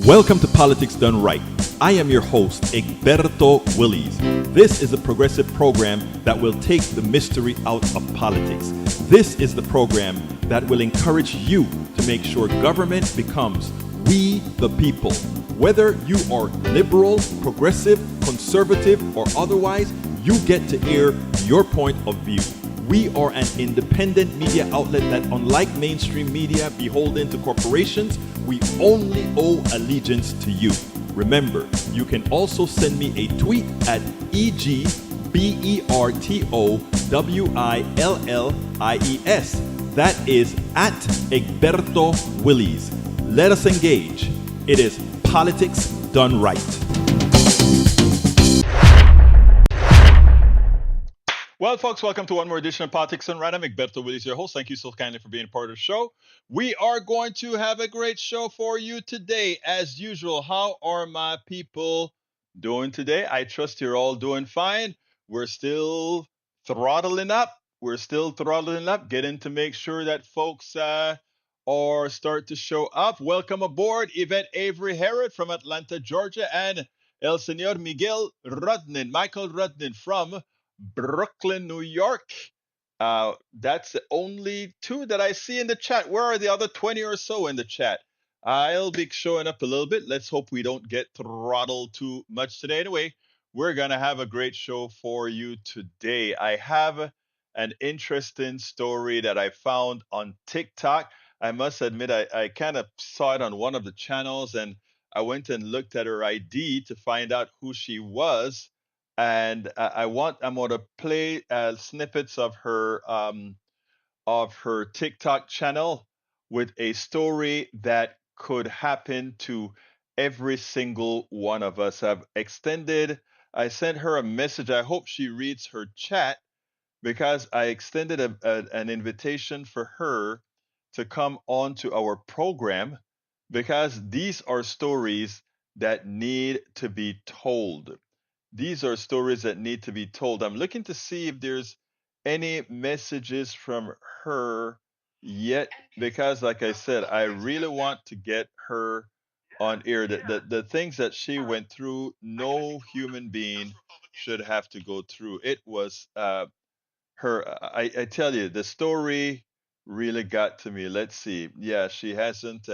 Welcome to Politics Done Right. I am your host, Egberto Willies. This is a progressive program that will take the mystery out of politics. This is the program that will encourage you to make sure government becomes we the people. Whether you are liberal, progressive, conservative, or otherwise, you get to air your point of view. We are an independent media outlet that, unlike mainstream media beholden to corporations, we only owe allegiance to you. Remember, you can also send me a tweet at EGBERTOWILLIES. That is at Egberto Willies. Let us engage. It is Politics Done Right. Well, folks, welcome to one more edition of Politics Done Right. I'm Egberto Willies, your host. Thank you so kindly for being a part of the show. We are going to have a great show for you today. As usual, how are my people doing today? I trust you're all doing fine. We're still throttling up. Getting to make sure that folks are start to show up. Welcome aboard, Yvette Avery Herod from Atlanta, Georgia, and El Señor Michael Rudnin from Brooklyn, New York. That's the only two that I see in the chat. Where are the other 20 or so in the chat? I'll be showing up a little bit. Let's hope we don't get throttled too much today. Anyway, we're going to have a great show for you today. I have an interesting story that I found on TikTok. I must admit, I kind of saw it on one of the channels, and I went and looked at her ID to find out who she was. And I'm going to play snippets of her TikTok channel with a story that could happen to every single one of us. I sent her a message. I hope she reads her chat because I extended an invitation for her to come on to our program because these are stories that need to be told. These are stories that need to be told. I'm looking to see if there's any messages from her yet because, like I said, I really want to get her on air. The things that she went through, no human being should have to go through. It was I tell you, the story really got to me. Let's see. Yeah, she hasn't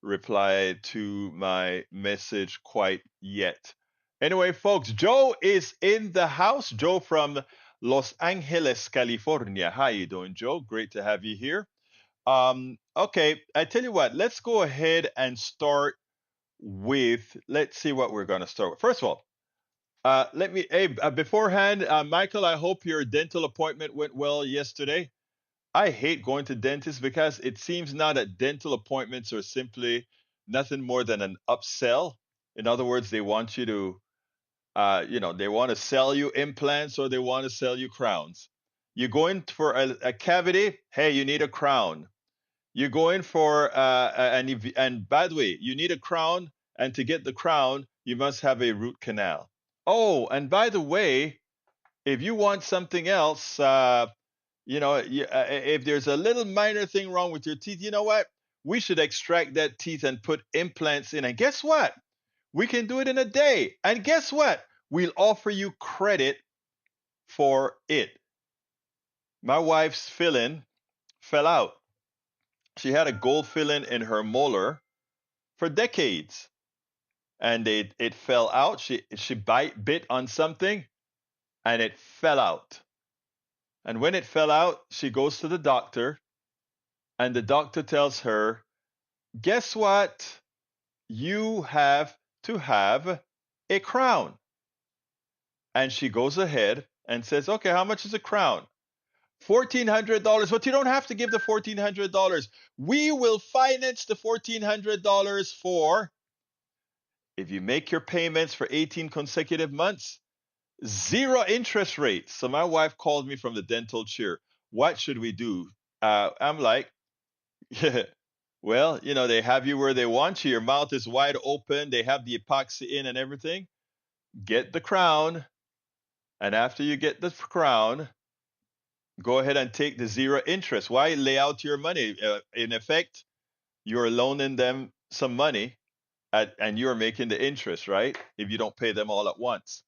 replied to my message quite yet. Anyway, folks, Joe is in the house. Joe from Los Angeles, California. How you doing, Joe? Great to have you here. Okay, I tell you what, let's go ahead and start with, let's see what we're going to start with. First of all, beforehand, Michael, I hope your dental appointment went well yesterday. I hate going to dentists because it seems now that dental appointments are simply nothing more than an upsell. In other words, they want you to, they want to sell you implants or they want to sell you crowns. You go in for a cavity, hey, you need a crown. You go in for and by the way, you need a crown, and to get the crown, you must have a root canal. Oh, and by the way, if you want something else, if there's a little minor thing wrong with your teeth, you know what? We should extract that teeth and put implants in. And guess what? We can do it in a day. And guess what? We'll offer you credit for it. My wife's filling fell out. She had a gold filling in her molar for decades. And it fell out. She bit on something and it fell out. And when it fell out, she goes to the doctor, and the doctor tells her, guess what? You have to have a crown. And she goes ahead and says, okay, how much is a crown? $1,400. But you don't have to give the $1,400. We will finance the $1,400 for, if you make your payments for 18 consecutive months, zero interest rate. So my wife called me from the dental chair. What should we do? I'm like, well, they have you where they want you. Your mouth is wide open. They have the epoxy in and everything. Get the crown. And after you get the crown, go ahead and take the zero interest. Why lay out your money? In effect, you're loaning them some money and you're making the interest, right? If you don't pay them all at once.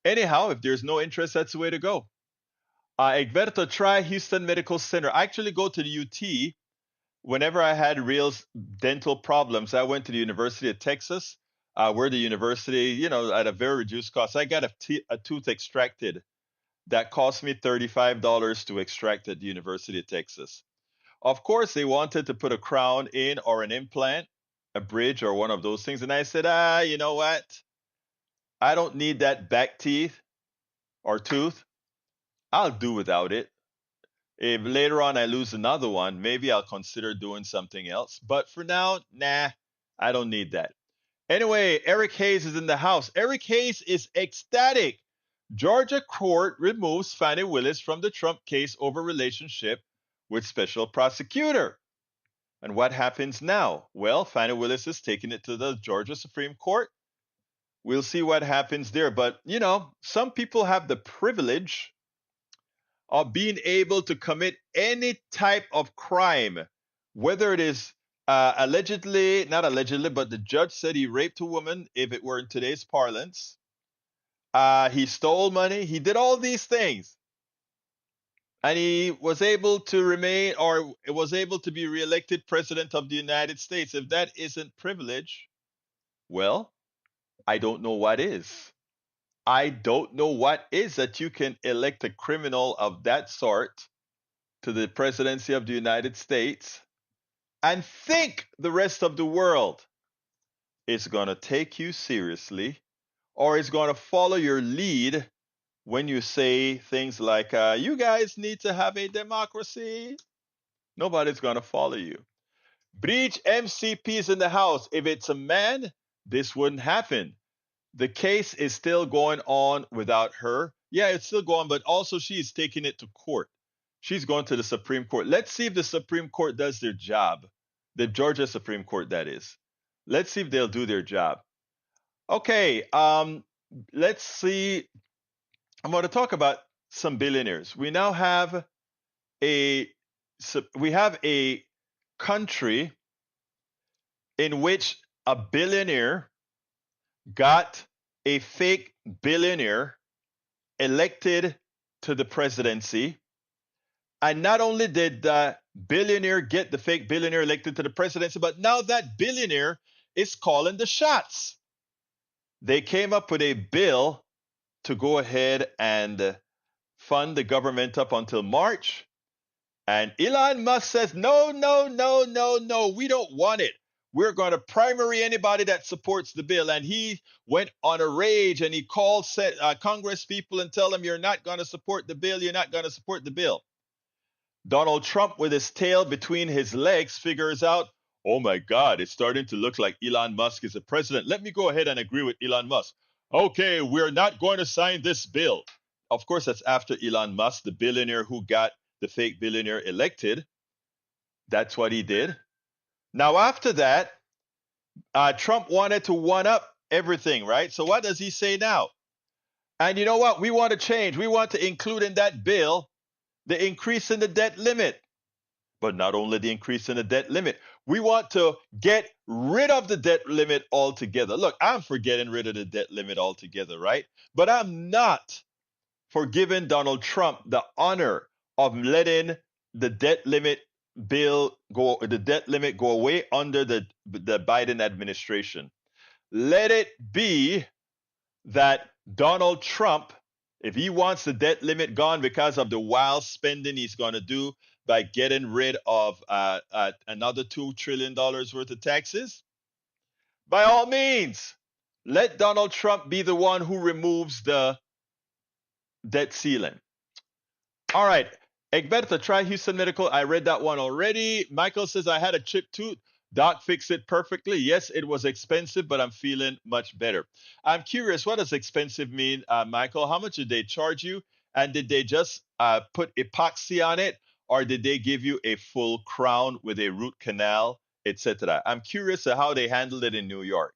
Anyhow, if there's no interest, that's the way to go. Egberto, try Houston Medical Center. I actually go to the UT whenever I had real dental problems. I went to the University of Texas, where the university, at a very reduced cost. I got a tooth extracted that cost me $35 to extract at the University of Texas. Of course, they wanted to put a crown in or an implant, a bridge or one of those things. And I said, you know what? I don't need that back teeth or tooth. I'll do without it. If later on I lose another one, maybe I'll consider doing something else. But for now, nah, I don't need that. Anyway, Eric Hayes is in the house. Eric Hayes is ecstatic. Georgia court removes Fani Willis from the Trump case over relationship with special prosecutor. And what happens now? Well, Fani Willis is taking it to the Georgia Supreme Court. We'll see what happens there. But, some people have the privilege of being able to commit any type of crime, whether it is allegedly, not allegedly, but the judge said he raped a woman, if it were in today's parlance. He stole money. He did all these things. And he was able to remain or was able to be reelected president of the United States. If that isn't privilege, well, I don't know what is. I don't know what is that you can elect a criminal of that sort to the presidency of the United States and think the rest of the world is going to take you seriously or is going to follow your lead when you say things like, you guys need to have a democracy. Nobody's going to follow you. Breach MCP is in the house. If it's a man, this wouldn't happen. The case is still going on without her. Yeah, it's still going, but also she's taking it to court. She's going to the Supreme Court. Let's see if the Supreme Court does their job. The Georgia Supreme Court, that is. Let's see if they'll do their job. Okay, let's see. I'm going to talk about some billionaires. We now have a country in which a billionaire got a fake billionaire elected to the presidency. And not only did the billionaire get the fake billionaire elected to the presidency, but now that billionaire is calling the shots. They came up with a bill to go ahead and fund the government up until March. And Elon Musk says, no, no, no, no, no, we don't want it. We're going to primary anybody that supports the bill. And he went on a rage and he called Congress people and tell them, you're not going to support the bill. You're not going to support the bill. Donald Trump, with his tail between his legs, figures out, oh my God, it's starting to look like Elon Musk is the president. Let me go ahead and agree with Elon Musk. Okay, we're not going to sign this bill. Of course, that's after Elon Musk, the billionaire who got the fake billionaire elected. That's what he did. Now, after that, Trump wanted to one up everything, right? So what does he say now? And you know what? We want to change. We want to include in that bill the increase in the debt limit. But not only the increase in the debt limit, we want to get rid of the debt limit altogether. Look, I'm for getting rid of the debt limit altogether, right? But I'm not for giving Donald Trump the honor of letting the debt limit go away under the Biden administration. Let it be that Donald Trump, if he wants the debt limit gone because of the wild spending he's going to do by getting rid of another $2 trillion worth of taxes, by all means, let Donald Trump be the one who removes the debt ceiling. All right. Egberto, try Houston Medical. I read that one already. Michael says, I had a chipped tooth. Doc fixed it perfectly. Yes, it was expensive, but I'm feeling much better. I'm curious, what does expensive mean, Michael? How much did they charge you? And did they just put epoxy on it? Or did they give you a full crown with a root canal, etc.? I'm curious how they handled it in New York.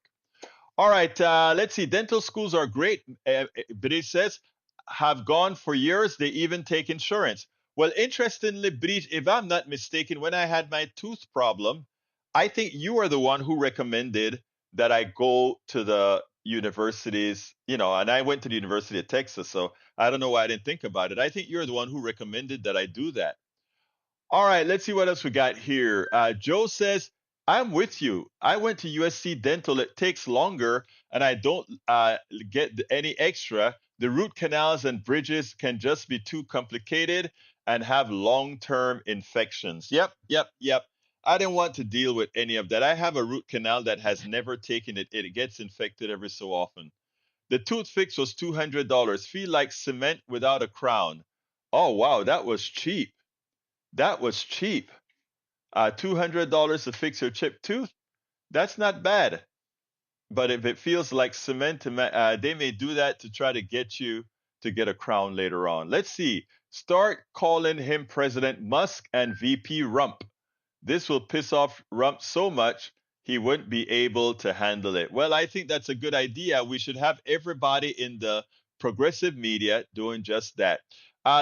All right, let's see. Dental schools are great, but it says, have gone for years. They even take insurance. Well, interestingly, Brice, if I'm not mistaken, when I had my tooth problem, I think you are the one who recommended that I go to the universities, and I went to the University of Texas, so I don't know why I didn't think about it. I think you're the one who recommended that I do that. All right, let's see what else we got here. Joe says, I'm with you. I went to USC Dental. It takes longer, and I don't get any extra. The root canals and bridges can just be too complicated and have long-term infections. Yep, yep, yep. I didn't want to deal with any of that. I have a root canal that has never taken it. It gets infected every so often. The tooth fix was $200. Feel like cement without a crown. Oh, wow, that was cheap. That was cheap. $200 to fix your chipped tooth, that's not bad. But if it feels like cement, they may do that to try to get you to get a crown later on. Let's see. Start calling him President Musk and VP Rump. This will piss off Rump so much he wouldn't be able to handle it. Well, I think that's a good idea. We should have everybody in the progressive media doing just that.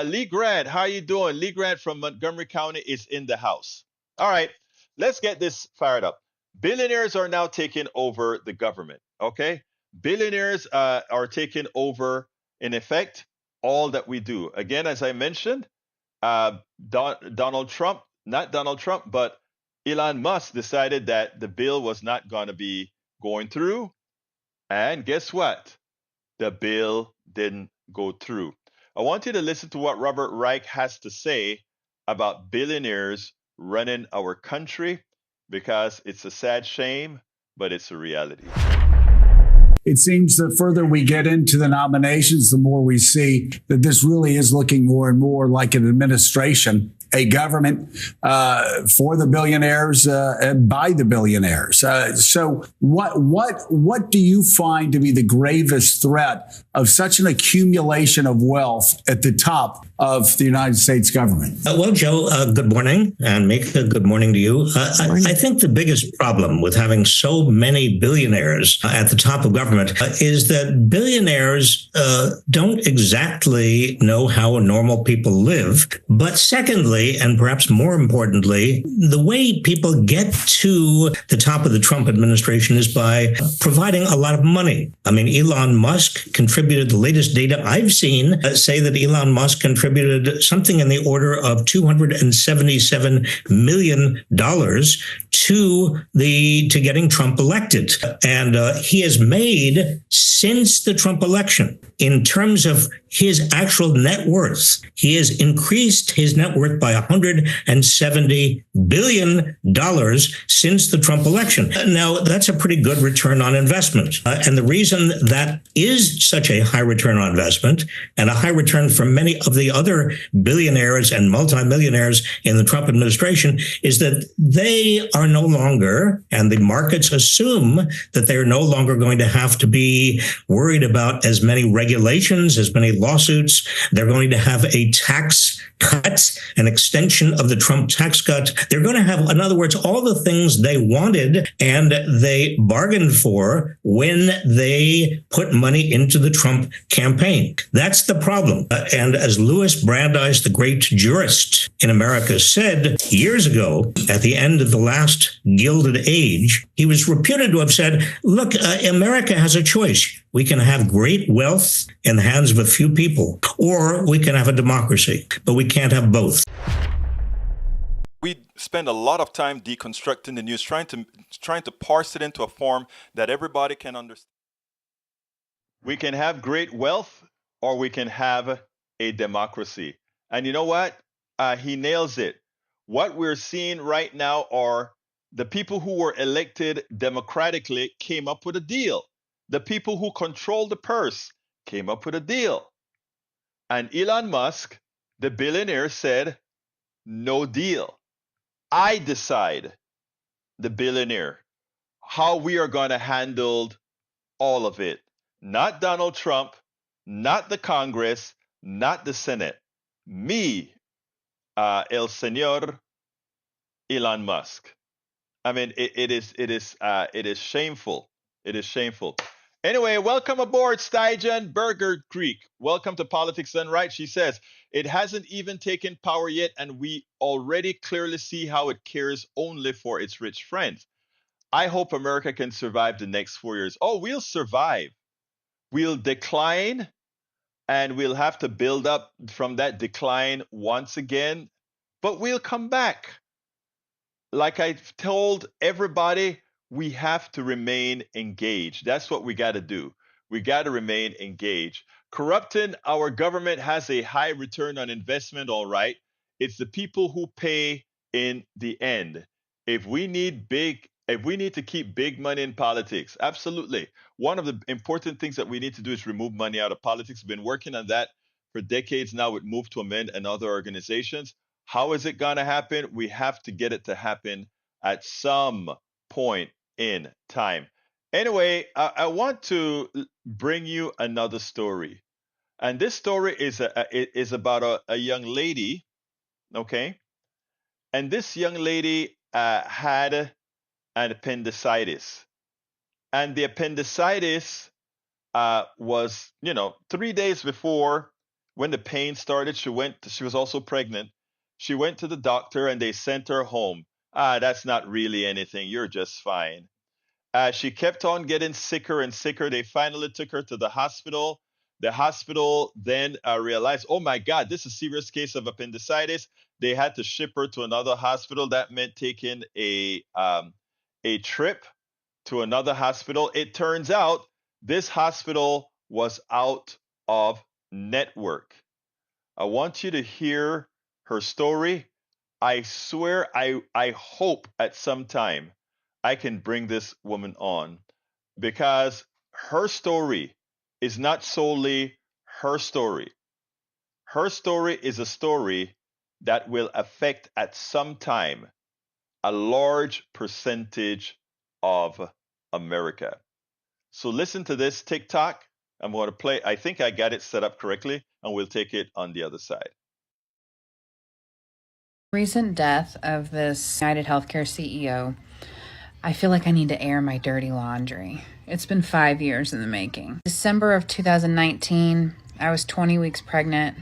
Lee Grant, how you doing? Lee Grant from Montgomery County is in the house. All right, let's get this fired up. Billionaires are now taking over the government. Okay, billionaires are taking over, in effect, all that we do. Again, as I mentioned, Donald Trump, not Donald Trump, but Elon Musk decided that the bill was not going to be going through. And guess what? The bill didn't go through. I want you to listen to what Robert Reich has to say about billionaires running our country because it's a sad shame, but it's a reality. It seems the further we get into the nominations, the more we see that this really is looking more and more like an administration, a government for the billionaires and by the billionaires. So what do you find to be the gravest threat of such an accumulation of wealth at the top of the United States government? Well, Joe, good morning, and Mika, good morning to you. I think the biggest problem with having so many billionaires at the top of government is that billionaires don't exactly know how normal people live. But secondly, and perhaps more importantly, the way people get to the top of the Trump administration is by providing a lot of money. I mean, Elon Musk contributed, the latest data I've seen say that Elon Musk contributed something in the order of $277 million to getting Trump elected. And he has made, since the Trump election, in terms of his actual net worth, he has increased his net worth by $170 billion since the Trump election. Now, that's a pretty good return on investment. And the reason that is such a high return on investment and a high return for many of the other billionaires and multimillionaires in the Trump administration is that they are no longer, and the markets assume that they are no longer going to have to be worried about as many regulations, as many lawsuits. They're going to have a tax cut, an extension of the Trump tax cut. They're going to have, in other words, all the things they wanted and they bargained for when they put money into the Trump campaign. That's the problem. And as Louis Brandeis, the great jurist in America, said years ago, at the end of the last Gilded Age, he was reputed to have said, look, America has a choice. We can have great wealth in the hands of a few people, or we can have a democracy, but we can't have both. We spend a lot of time deconstructing the news, trying to parse it into a form that everybody can understand. We can have great wealth or we can have a democracy. And you know what? He nails it. What we're seeing right now are the people who were elected democratically came up with a deal. The people who control the purse came up with a deal. And Elon Musk, the billionaire, said, no deal. I decide, the billionaire, how we are going to handle all of it. Not Donald Trump, not the Congress, not the Senate. Me, el señor Elon Musk. I mean, it is shameful. It is shameful. Anyway, welcome aboard, Stygian Burger Creek. Welcome to Politics Done Right. She says, it hasn't even taken power yet, and we already clearly see how it cares only for its rich friends. I hope America can survive the next 4 years. Oh, we'll survive. We'll decline and we'll have to build up from that decline once again, but we'll come back. Like I've told everybody, we have to remain engaged. That's what we got to do. We got to remain engaged. Corrupting our government has a high return on investment, all right. It's the people who pay in the end. If we need to keep big money in politics, absolutely. One of the important things that we need to do is remove money out of politics. We've been working on that for decades now with Move to Amend and other organizations. How is it going to happen? We have to get it to happen at some point in time. Anyway, I want to bring you another story. And this story is about a young lady, okay? And this young lady had an appendicitis. And the appendicitis was, 3 days before when the pain started. She was also pregnant. She went to the doctor and they sent her home. That's not really anything. You're just fine. She kept on getting sicker and sicker. They finally took her to the hospital. The hospital then realized, oh my God, this is a serious case of appendicitis. They had to ship her to another hospital. That meant taking a trip to another hospital. It turns out this hospital was out of network. I want you to hear her story. I swear, I hope at some time I can bring this woman on because her story is not solely her story. Her story is a story that will affect at some time a large percentage of America. So listen to this TikTok. I'm going to play. I think I got it set up correctly, and we'll take it on the other side. Recent death of this United Healthcare CEO, I feel like I need to air my dirty laundry. It's been 5 years in the making. December of 2019, I was 20 weeks pregnant.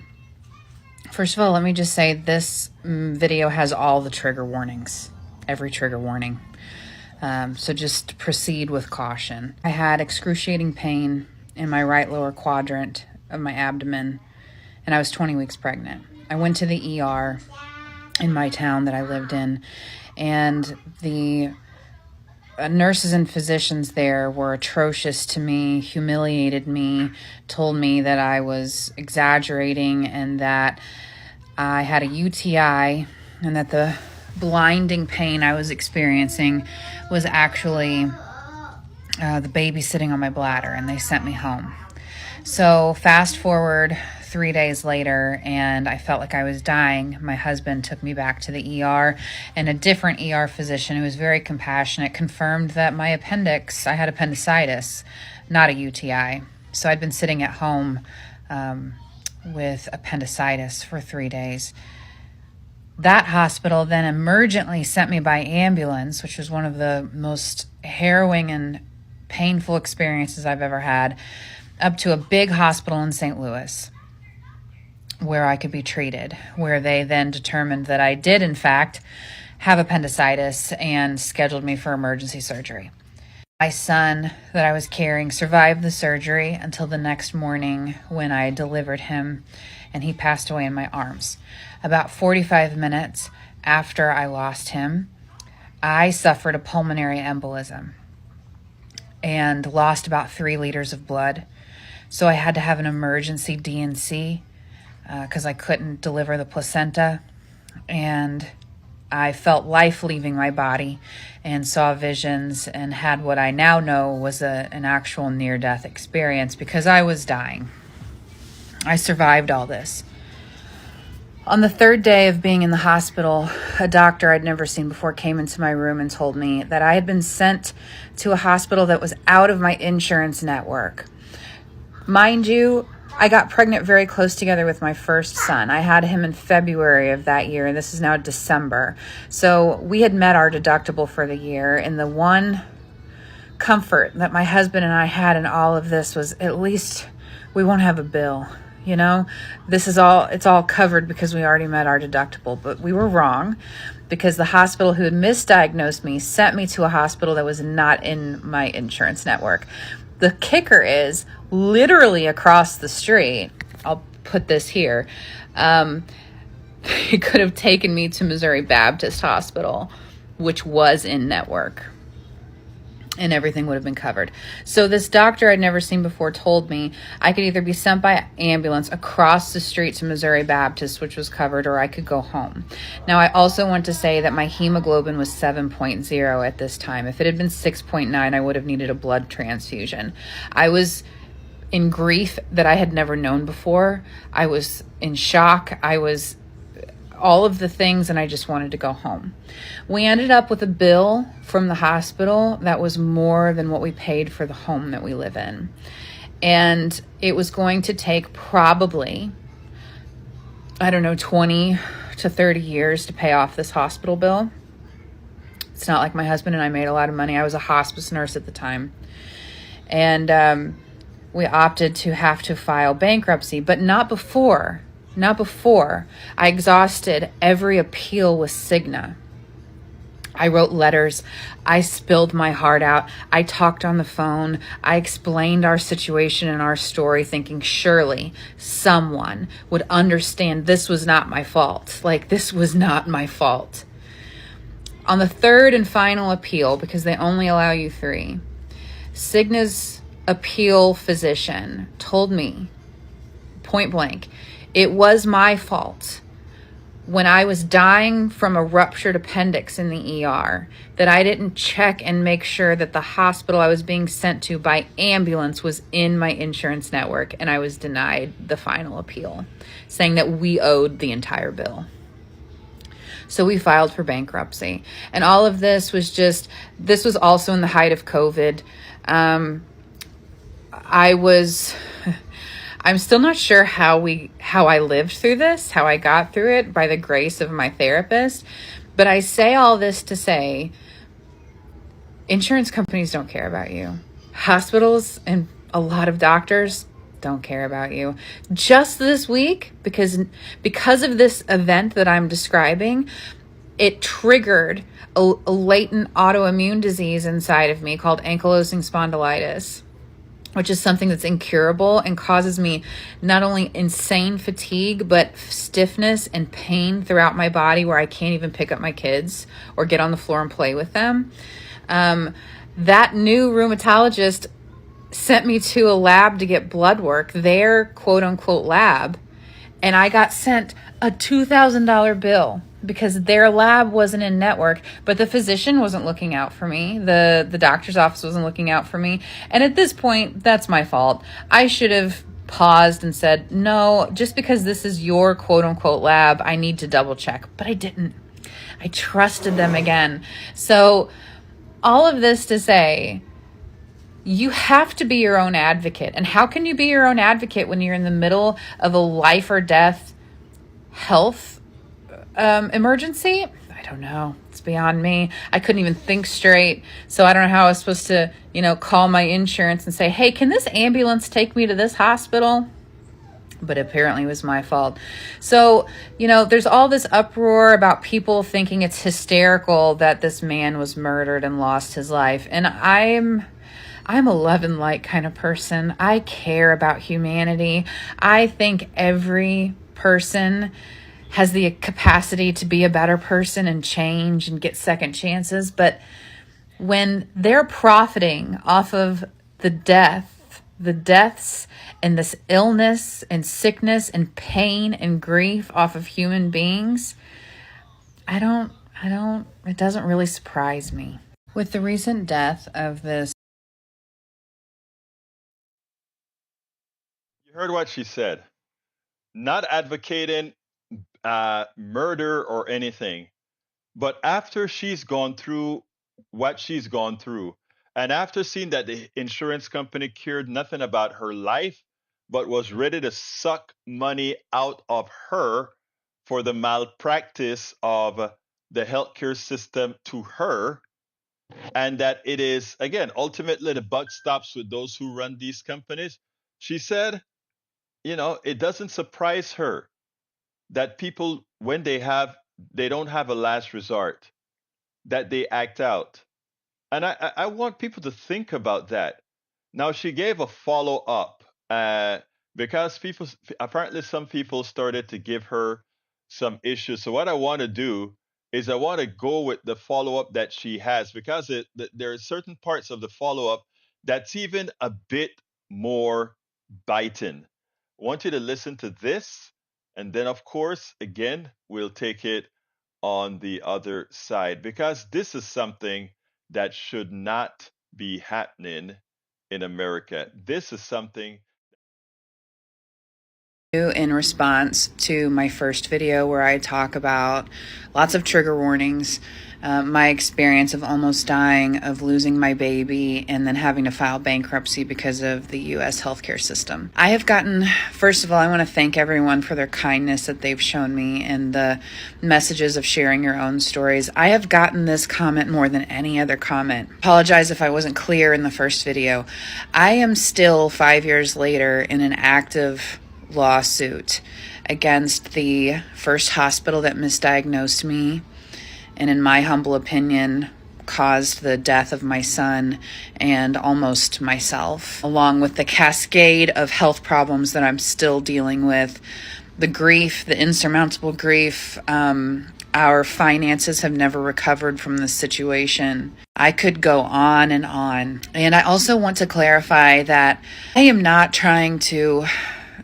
First of all, let me just say this video has all the trigger warnings, every trigger warning. So just proceed with caution. I had excruciating pain in my right lower quadrant of my abdomen, and I was 20 weeks pregnant. I went to the ER in my town that I lived in, and the nurses and physicians there were atrocious to me, humiliated me, told me that I was exaggerating and that I had a UTI and that the blinding pain I was experiencing was actually the baby sitting on my bladder, and they sent me home. So fast forward 3 days later, and I felt like I was dying. My husband took me back to the ER, and a different ER physician who was very compassionate confirmed that I had appendicitis, not a UTI. So I'd been sitting at home with appendicitis for 3 days. That hospital then emergently sent me by ambulance, which was one of the most harrowing and painful experiences I've ever had, up to a big hospital in St. Louis where I could be treated, where they then determined that I did, in fact, have appendicitis and scheduled me for emergency surgery. My son that I was carrying survived the surgery until the next morning when I delivered him, and he passed away in my arms. About 45 minutes after I lost him, I suffered a pulmonary embolism and lost about 3 liters of blood. So I had to have an emergency D&C because I couldn't deliver the placenta. And I felt life leaving my body and saw visions and had what I now know was an actual near-death experience because I was dying. I survived all this. On the 3rd day of being in the hospital, a doctor I'd never seen before came into my room and told me that I had been sent to a hospital that was out of my insurance network. Mind you, I got pregnant very close together with my first son. I had him in February of that year, and this is now December. So we had met our deductible for the year, and the one comfort that my husband and I had in all of this was at least we won't have a bill. You know, it's all covered because we already met our deductible. But we were wrong, because the hospital who had misdiagnosed me sent me to a hospital that was not in my insurance network. The kicker is, literally across the street, I'll put this here, he could have taken me to Missouri Baptist Hospital, which was in network, and everything would have been covered. So this doctor I'd never seen before told me I could either be sent by ambulance across the street to Missouri Baptist, which was covered, or I could go home. Now, I also want to say that my hemoglobin was 7.0 at this time. If it had been 6.9, I would have needed a blood transfusion. I was in grief that I had never known before. I was in shock. I was all of the things, and I just wanted to go home. We ended up with a bill from the hospital that was more than what we paid for the home that we live in. And it was going to take probably, 20 to 30 years to pay off this hospital bill. It's not like my husband and I made a lot of money. I was a hospice nurse at the time. And we opted to have to file bankruptcy, but not before. I exhausted every appeal with Cigna. I wrote letters. I spilled my heart out. I talked on the phone. I explained our situation and our story, thinking surely someone would understand this was not my fault. This was not my fault. On the third and final appeal, because they only allow you 3, Cigna's appeal physician told me point blank, it was my fault when I was dying from a ruptured appendix in the ER that I didn't check and make sure that the hospital I was being sent to by ambulance was in my insurance network, and I was denied the final appeal, saying that we owed the entire bill. So we filed for bankruptcy. And all of this was also in the height of COVID. I'm still not sure how I lived through this, how I got through it by the grace of my therapist. But I say all this to say, insurance companies don't care about you. Hospitals and a lot of doctors don't care about you. Just this week, because of this event that I'm describing, it triggered a latent autoimmune disease inside of me called ankylosing spondylitis, which is something that's incurable and causes me not only insane fatigue, but stiffness and pain throughout my body where I can't even pick up my kids or get on the floor and play with them. That new rheumatologist sent me to a lab to get blood work, their quote unquote lab, and I got sent a $2,000 bill because their lab wasn't in network, but the physician wasn't looking out for me. The doctor's office wasn't looking out for me. And at this point, that's my fault. I should have paused and said, no, just because this is your quote unquote lab, I need to double check. But I didn't. I trusted them again. So all of this to say, you have to be your own advocate. And how can you be your own advocate when you're in the middle of a life or death health emergency? I don't know. It's beyond me. I couldn't even think straight. So I don't know how I was supposed to, call my insurance and say, hey, can this ambulance take me to this hospital? But apparently it was my fault. So, there's all this uproar about people thinking it's hysterical that this man was murdered and lost his life. And I'm a love and light kind of person. I care about humanity. I think every person has the capacity to be a better person and change and get second chances. But when they're profiting off of the deaths and this illness and sickness and pain and grief off of human beings, it doesn't really surprise me. With the recent death of this. You heard what she said. Not advocating murder or anything, but after she's gone through what she's gone through, and after seeing that the insurance company cared nothing about her life, but was ready to suck money out of her for the malpractice of the healthcare system to her, and that it is, again, ultimately the buck stops with those who run these companies. She said, it doesn't surprise her that people, when they don't have a last resort, that they act out. And I want people to think about that. Now, she gave a follow up because apparently some people started to give her some issues. So what I want to do is I want to go with the follow up that she has, because there are certain parts of the follow up that's even a bit more biting. I want you to listen to this, and then of course again we'll take it on the other side, because this is something that should not be happening in America. This is something. In response to my first video where I talk about lots of trigger warnings, my experience of almost dying, of losing my baby, and then having to file bankruptcy because of the U.S. healthcare system. I have gotten, first of all, I want to thank everyone for their kindness that they've shown me and the messages of sharing your own stories. I have gotten this comment more than any other comment. Apologize if I wasn't clear in the first video. I am still 5 years later in an active lawsuit against the first hospital that misdiagnosed me, and in my humble opinion caused the death of my son and almost myself, along with the cascade of health problems that I'm still dealing with, the grief, the insurmountable grief. Our finances have never recovered from this situation. I could go on and on. And I also want to clarify that I am not trying to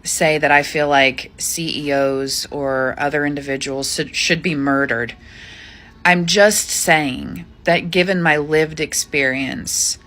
say that I feel like CEOs or other individuals should be murdered. I'm just saying that given my lived experience,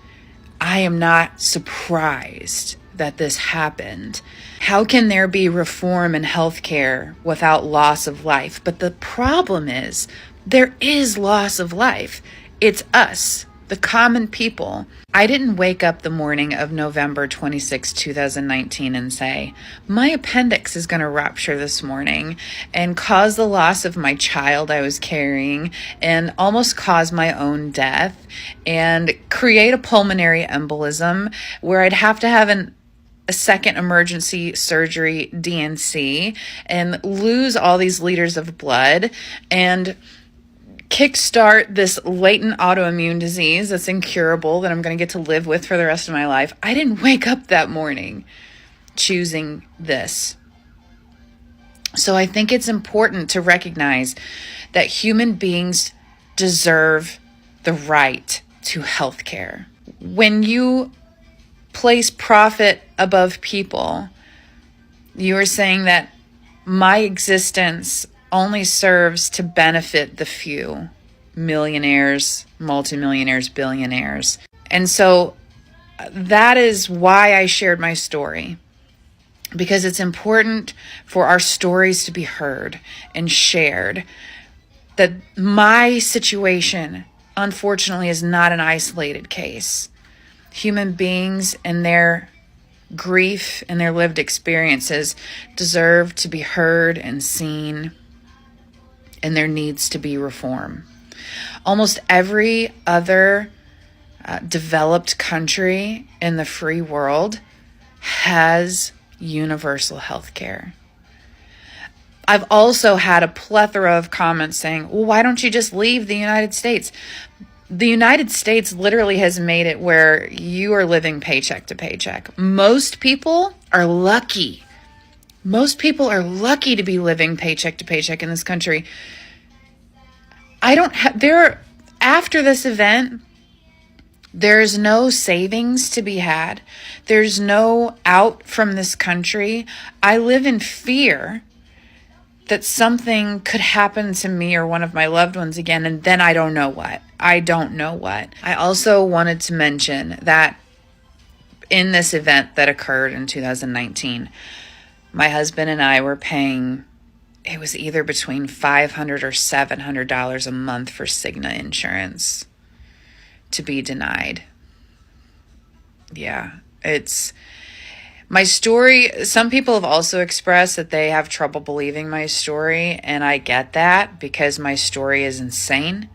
I am not surprised that this happened. How can there be reform in healthcare without loss of life? But the problem is, there is loss of life. It's us, the common people. I didn't wake up the morning of November 26, 2019 and say, my appendix is going to rupture this morning and cause the loss of my child I was carrying and almost cause my own death and create a pulmonary embolism where I'd have to have a second emergency surgery, DNC, and lose all these liters of blood and kickstart this latent autoimmune disease that's incurable that I'm going to get to live with for the rest of my life. I didn't wake up that morning choosing this. So I think it's important to recognize that human beings deserve the right to health care. When you place profit above people, you are saying that my existence only serves to benefit the few, millionaires, multimillionaires, billionaires. And so that is why I shared my story, because it's important for our stories to be heard and shared, that my situation, unfortunately, is not an isolated case. Human beings and their grief and their lived experiences deserve to be heard and seen, and there needs to be reform. Almost every other developed country in the free world has universal health care. I've also had a plethora of comments saying, well, why don't you just leave the United States? The United States literally has made it where you are living paycheck to paycheck. Most people are lucky. Most people are lucky to be living paycheck to paycheck in this country. After this event, there's no savings to be had. There's no out from this country. I live in fear that something could happen to me or one of my loved ones again, and then I don't know what. I also wanted to mention that in this event that occurred in 2019, my husband and I were paying, it was either between $500 or $700 a month for Cigna insurance to be denied. Yeah, it's my story. Some people have also expressed that they have trouble believing my story, and I get that because my story is insane.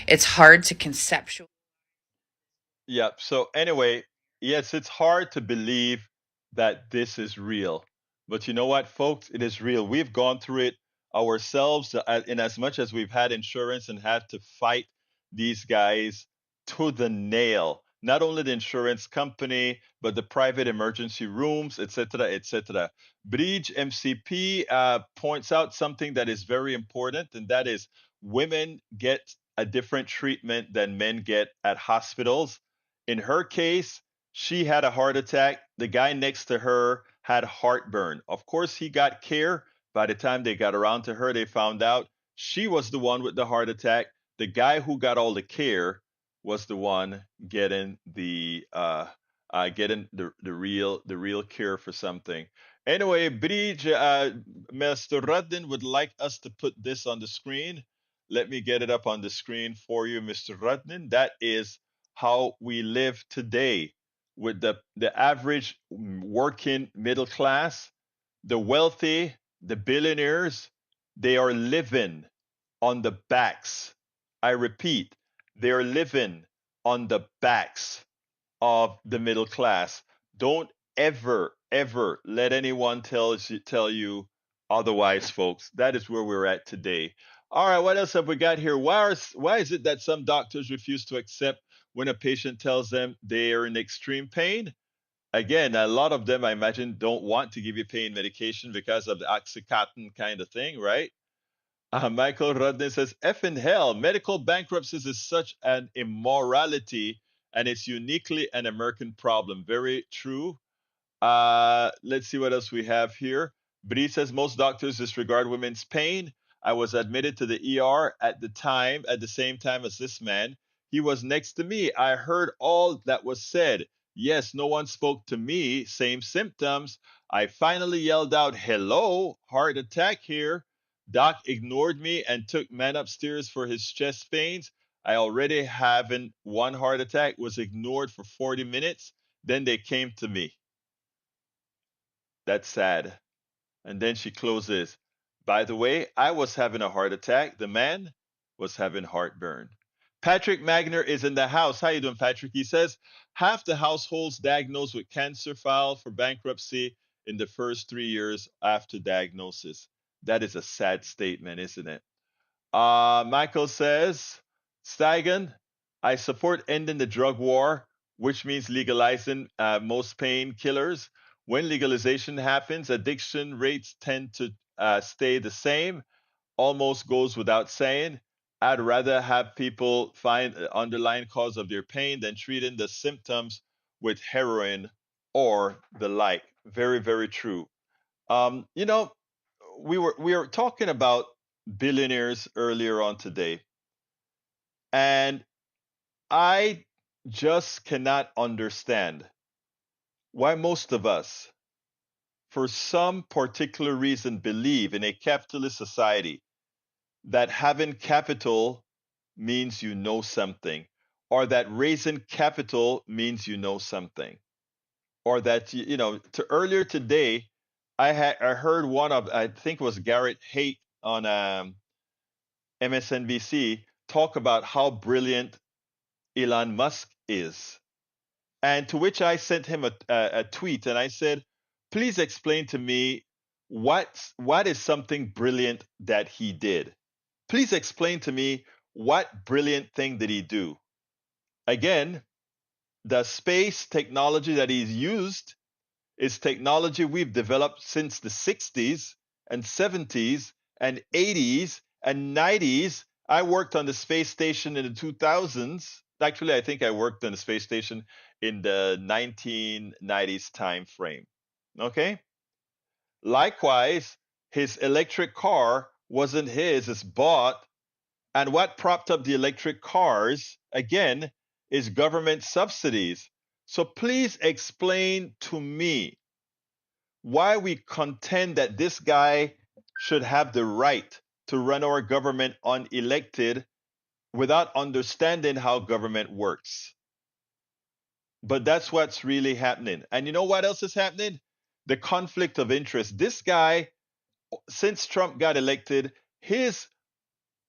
It's hard to conceptualize. Yeah. So anyway, yes, it's hard to believe that this is real. But you know what, folks? It is real. We've gone through it ourselves in as much as we've had insurance and had to fight these guys to the nail. Not only the insurance company, but the private emergency rooms, etc., etc. Bridge MCP points out something that is very important, and that is women get a different treatment than men get at hospitals. In her case, she had a heart attack. The guy next to her had heartburn. Of course, he got care. By the time they got around to her, they found out she was the one with the heart attack. The guy who got all the care was the one getting the real cure for something. Anyway, Bridge, Mr. Ruddin would like us to put this on the screen. Let me get it up on the screen for you, Mr. Ruddin. That is how we live today with the average working middle class, the wealthy, the billionaires, they are living on the backs. I repeat, they are living on the backs of the middle class. Don't ever, ever let anyone tell you otherwise, folks. That is where we're at today. All right, what else have we got here? Why is it that some doctors refuse to accept when a patient tells them they are in extreme pain? Again, a lot of them, I imagine, don't want to give you pain medication because of the Oxycontin kind of thing, right? Michael Rudney says, F in hell, medical bankruptcies is such an immorality and it's uniquely an American problem. Very true. Let's see what else we have here. Bri says most doctors disregard women's pain. I was admitted to the ER at the same time as this man. He was next to me. I heard all that was said. Yes, no one spoke to me. Same symptoms. I finally yelled out, "Hello, heart attack here." Doc ignored me and took man upstairs for his chest pains. I already having one heart attack, was ignored for 40 minutes. Then they came to me. That's sad. And then she closes. By the way, I was having a heart attack. The man was having heartburn. Patrick Magner is in the house. How you doing, Patrick? He says half the households diagnosed with cancer file for bankruptcy in the first 3 years after diagnosis. That is a sad statement, isn't it? Michael says, Steigen, I support ending the drug war, which means legalizing most painkillers. When legalization happens, addiction rates tend to stay the same, almost goes without saying. I'd rather have people find the underlying cause of their pain than treating the symptoms with heroin or the like. Very, very true. You know, we were talking about billionaires earlier on today, and I just cannot understand why most of us, for some particular reason, believe in a capitalist society that having capital means you know something, or that raising capital means you know something, or that to earlier today, I heard one of, I think it was Garrett Haight on MSNBC, talk about how brilliant Elon Musk is. And to which I sent him a tweet and I said, please explain to me what is something brilliant that he did. Please explain to me what brilliant thing did he do. Again, the space technology that he's used is technology we've developed since the 60s and 70s and 80s and 90s. I worked on the space station in the 2000s. Actually, I think I worked on the space station in the 1990s time frame. Okay? Likewise, his electric car wasn't his, it's bought. And what propped up the electric cars, again, is government subsidies. So please explain to me why we contend that this guy should have the right to run our government unelected without understanding how government works. But that's what's really happening. And you know what else is happening? The conflict of interest. This guy, since Trump got elected, his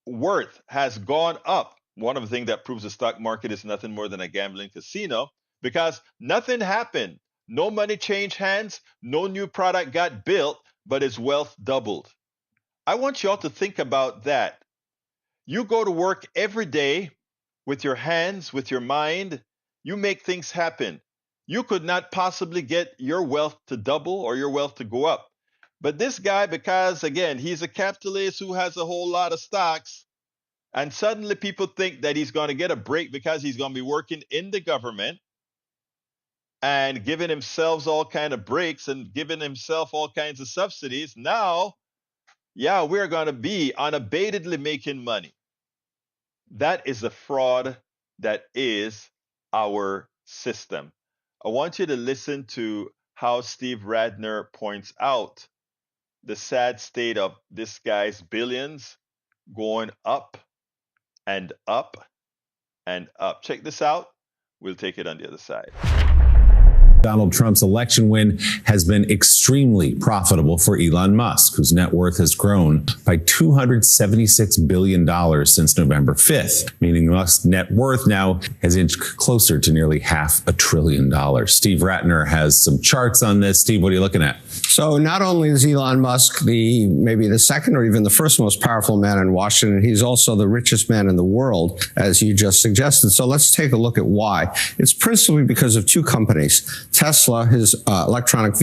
worth has gone up. One of the things that proves the stock market is nothing more than a gambling casino because nothing happened. No money changed hands, no new product got built, but his wealth doubled. I want y'all to think about that. You go to work every day with your hands, with your mind, you make things happen. You could not possibly get your wealth to double or your wealth to go up. But this guy, because again, he's a capitalist who has a whole lot of stocks, and suddenly people think that he's going to get a break because he's going to be working in the government and giving himself all kind of breaks and giving himself all kinds of subsidies. Now, yeah, we're going to be unabatedly making money. That is the fraud that is our system. I want you to listen to how Steve Rattner points out the sad state of this guy's billions going up and up and up. Check this out. We'll take it on the other side. Donald Trump's election win has been extremely profitable for Elon Musk, whose net worth has grown by $276 billion since November 5th, meaning Musk's net worth now has inched closer to nearly $500 billion. Steve Rattner has some charts on this. Steve, what are you looking at? So not only is Elon Musk maybe the second or even the first most powerful man in Washington, he's also the richest man in the world, as you just suggested. So let's take a look at why. It's principally because of two companies. Tesla, his electric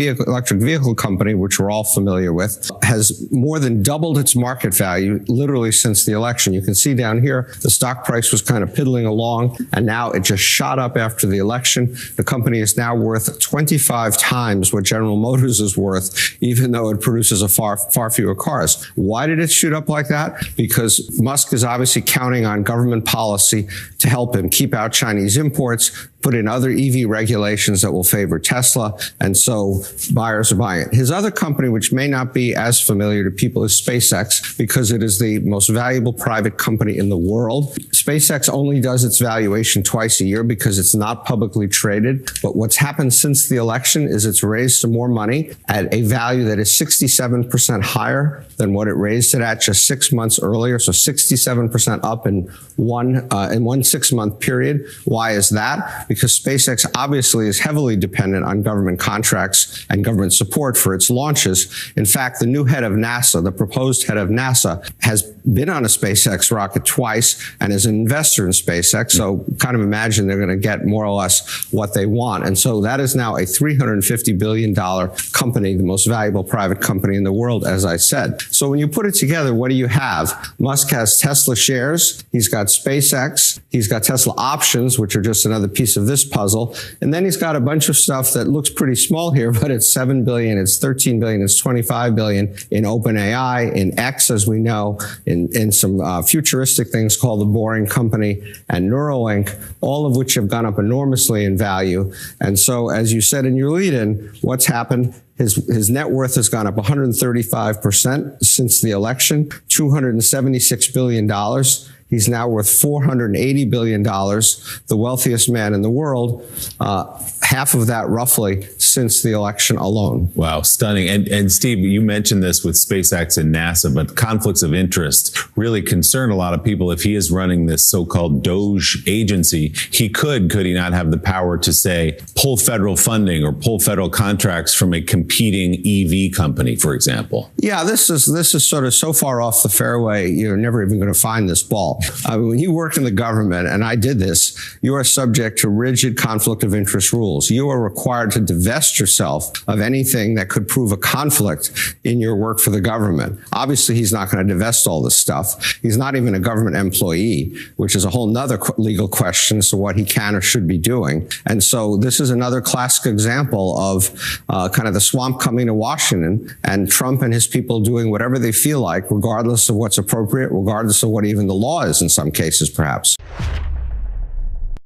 vehicle company, which we're all familiar with, has more than doubled its market value literally since the election. You can see down here, the stock price was kind of piddling along, and now it just shot up after the election. The company is now worth 25 times what General Motors is worth, even though it produces far fewer cars. Why did it shoot up like that? Because Musk is obviously counting on government policy to help him keep out Chinese imports, put in other EV regulations that will favor Tesla, and so buyers are buying it. His other company, which may not be as familiar to people, is SpaceX, because it is the most valuable private company in the world. SpaceX only does its valuation twice a year because it's not publicly traded. But what's happened since the election is it's raised some more money at a value that is 67% higher than what it raised it at just 6 months earlier. So 67% up in one 6 month period. Why is that? Because SpaceX obviously is heavily dependent on government contracts and government support for its launches. In fact, the new head of NASA, the proposed head of NASA, has been on a SpaceX rocket twice and is an investor in SpaceX. So kind of imagine they're going to get more or less what they want. And so that is now a $350 billion company, the most valuable private company in the world, as I said. So when you put it together, what do you have? Musk has Tesla shares. He's got SpaceX. He's got Tesla options, which are just another piece of this puzzle. And then he's got a bunch of stuff that looks pretty small here, but it's 7 billion, it's 13 billion, it's 25 billion in OpenAI, in X, as we know, in some futuristic things called the Boring Company and Neuralink, all of which have gone up enormously in value. And so, as you said in your lead-in, what's happened? His net worth has gone up 135% since the election, $276 billion. He's now worth $480 billion, the wealthiest man in the world, half of that roughly since the election alone. Wow, stunning. And Steve, you mentioned this with SpaceX and NASA, but conflicts of interest really concern a lot of people. If he is running this so-called Doge agency, could he not have the power to say, pull federal funding or pull federal contracts from a competing EV company, for example? Yeah, this is sort of so far off the fairway, you're never even going to find this ball. When you work in the government, and I did this, you are subject to rigid conflict of interest rules. You are required to divest yourself of anything that could prove a conflict in your work for the government. Obviously, he's not going to divest all this stuff. He's not even a government employee, which is a whole nother legal question as to what he can or should be doing. And so this is another classic example of kind of the swamp coming to Washington, and Trump and his people doing whatever they feel like, regardless of what's appropriate, regardless of what even the law is in some cases, perhaps.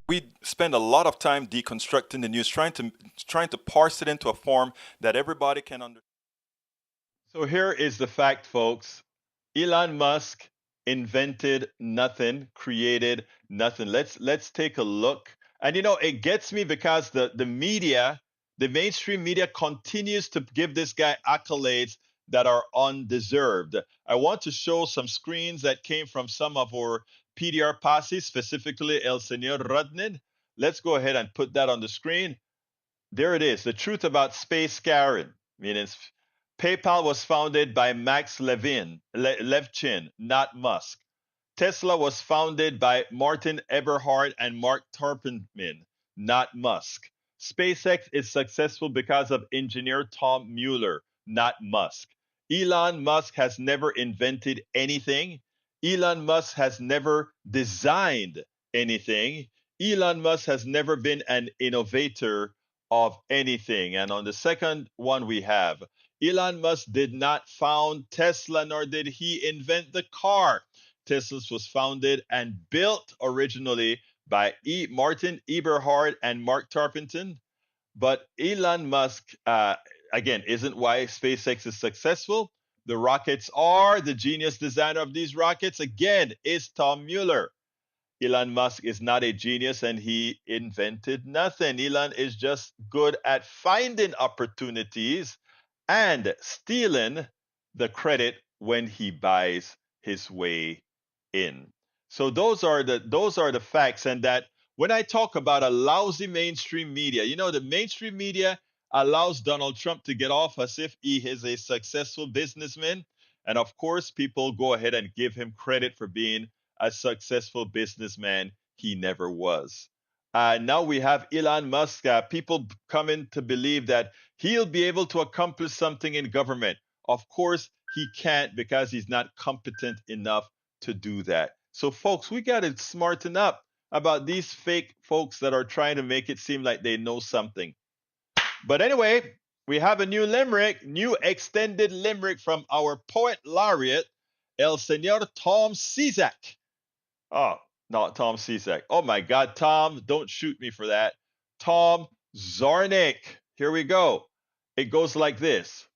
We spend a lot of time deconstructing the news, trying to parse it into a form that everybody can understand. So here is the fact, folks. Elon Musk invented nothing, created nothing. Let's take a look. And it gets me because the media, the mainstream media, continues to give this guy accolades that are undeserved. I want to show some screens that came from some of our PDR posse, specifically El Señor Rudnin. Let's go ahead and put that on the screen. There it is. The truth about space Karen. Meaning PayPal was founded by Max Levchin, not Musk. Tesla was founded by Martin Eberhard and Mark Tarpenman, not Musk. SpaceX is successful because of engineer Tom Mueller, not Musk. Elon Musk has never invented anything. Elon Musk has never designed anything. Elon Musk has never been an innovator of anything. And on the second one we have, Elon Musk did not found Tesla, nor did he invent the car. Tesla was founded and built originally by Martin Eberhard and Mark Tarpenton. But Elon Musk, again, isn't why SpaceX is successful. The rockets are. The genius designer of these rockets, again, is Tom Mueller. Elon Musk is not a genius and he invented nothing. Elon is just good at finding opportunities and stealing the credit when he buys his way in. So those are the facts. And that when I talk about a lousy mainstream media, the mainstream media allows Donald Trump to get off as if he is a successful businessman. And of course, people go ahead and give him credit for being a successful businessman. He never was. Now we have Elon Musk. People coming to believe that he'll be able to accomplish something in government. Of course, he can't because he's not competent enough to do that. So, folks, we got to smarten up about these fake folks that are trying to make it seem like they know something. But anyway, we have a new limerick, new extended limerick from our poet laureate, El Señor Tom Cizak. Oh, not Tom Cizak. Oh my God, Tom, don't shoot me for that. Tom Zarnik. Here we go. It goes like this.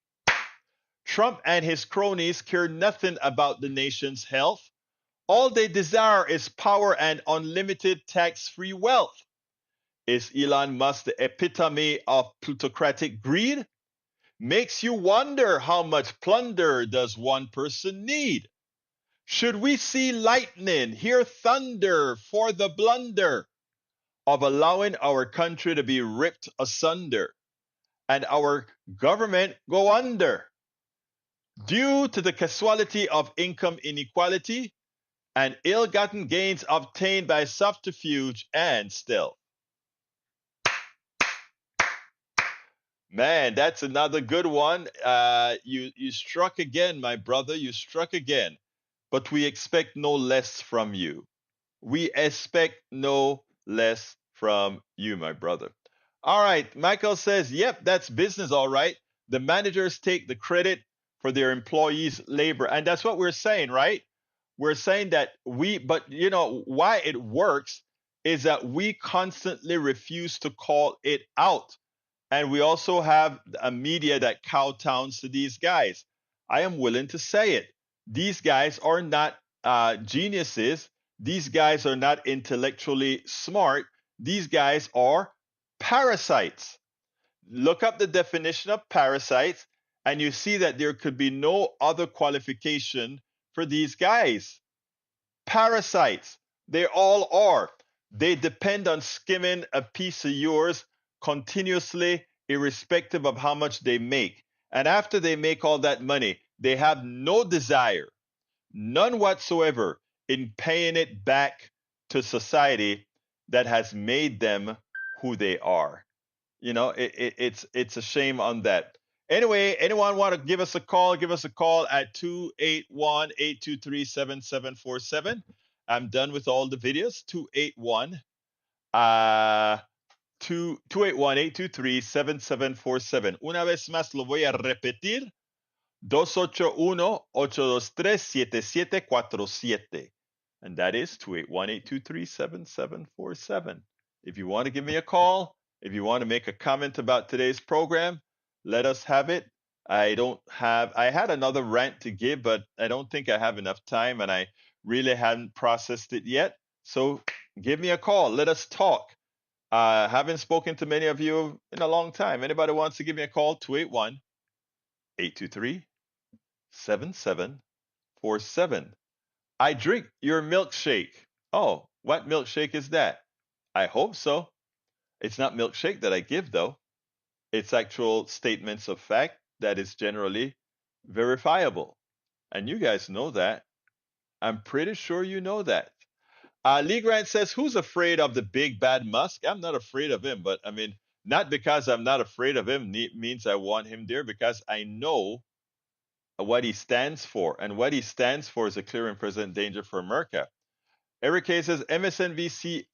Trump and his cronies care nothing about the nation's health. All they desire is power and unlimited tax-free wealth. Is Elon Musk the epitome of plutocratic greed? Makes you wonder how much plunder does one person need? Should we see lightning, hear thunder for the blunder of allowing our country to be ripped asunder and our government go under due to the casualty of income inequality and ill-gotten gains obtained by subterfuge and stealth? Man, that's another good one. You struck again, my brother. You struck again. But we expect no less from you. We expect no less from you, my brother. All right. Michael says, yep, that's business, all right. The managers take the credit for their employees' labor. And that's what we're saying, right? We're saying that but why it works is that we constantly refuse to call it out. And we also have a media that kowtowns to these guys. I am willing to say it. These guys are not geniuses. These guys are not intellectually smart. These guys are parasites. Look up the definition of parasites, and you see that there could be no other qualification for these guys. Parasites. They all are. They depend on skimming a piece of yours continuously, irrespective of how much they make. And after they make all that money, they have no desire, none whatsoever, in paying it back to society that has made them who they are. It's a shame on that. Anyway, anyone want to give us a call? Give us a call at 281-823-7747. I'm done with all the videos. 281-823-7747. Una vez más lo voy a repetir. 281-823-7747. And that is 281-823-7747. If you want to give me a call, if you want to make a comment about today's program, let us have it. I had another rant to give, but I don't think I have enough time and I really hadn't processed it yet. So give me a call. Let us talk. Haven't spoken to many of you in a long time. Anybody wants to give me a call? 281-823-7747. I drink your milkshake. Oh, what milkshake is that? I hope so. It's not milkshake that I give, though. It's actual statements of fact that is generally verifiable. And you guys know that. I'm pretty sure you know that. Lee Grant says, "Who's afraid of the big bad Musk?" I'm not afraid of him, but I mean, not because I'm not afraid of him means I want him there, because I know what he stands for, and what he stands for is a clear and present danger for America. Eric K says MSNBC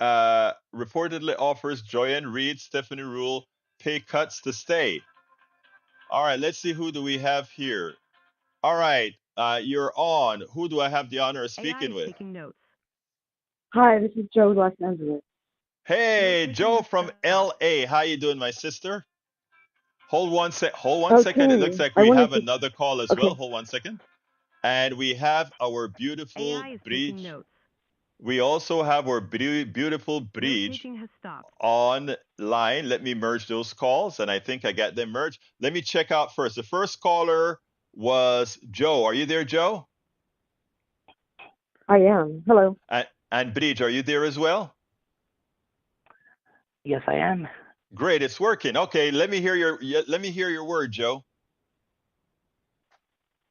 reportedly offers Joyanne Reed, Stephanie Rule pay cuts to stay. All right, let's see, who do we have here. All right, you're on. Who do I have the honor of speaking with? Taking notes. Hi, this is Joe, Los Angeles. Hey, Joe from LA. How you doing, my sister? Hold one second. It looks Okay, like I we wanted have to. another call as well. Okay, Hold 1 second. And we have our beautiful AI is taking Bridge. notes. We also have our beautiful Bridge Note-taking has stopped. online. Let me merge those calls, and I think I got them merged. Let me check out first. The first caller was Joe. Are you there, Joe? I am. Hello. And Bridge, are you there as well? Yes, I am. Great, it's working. Okay, let me hear your word, Joe.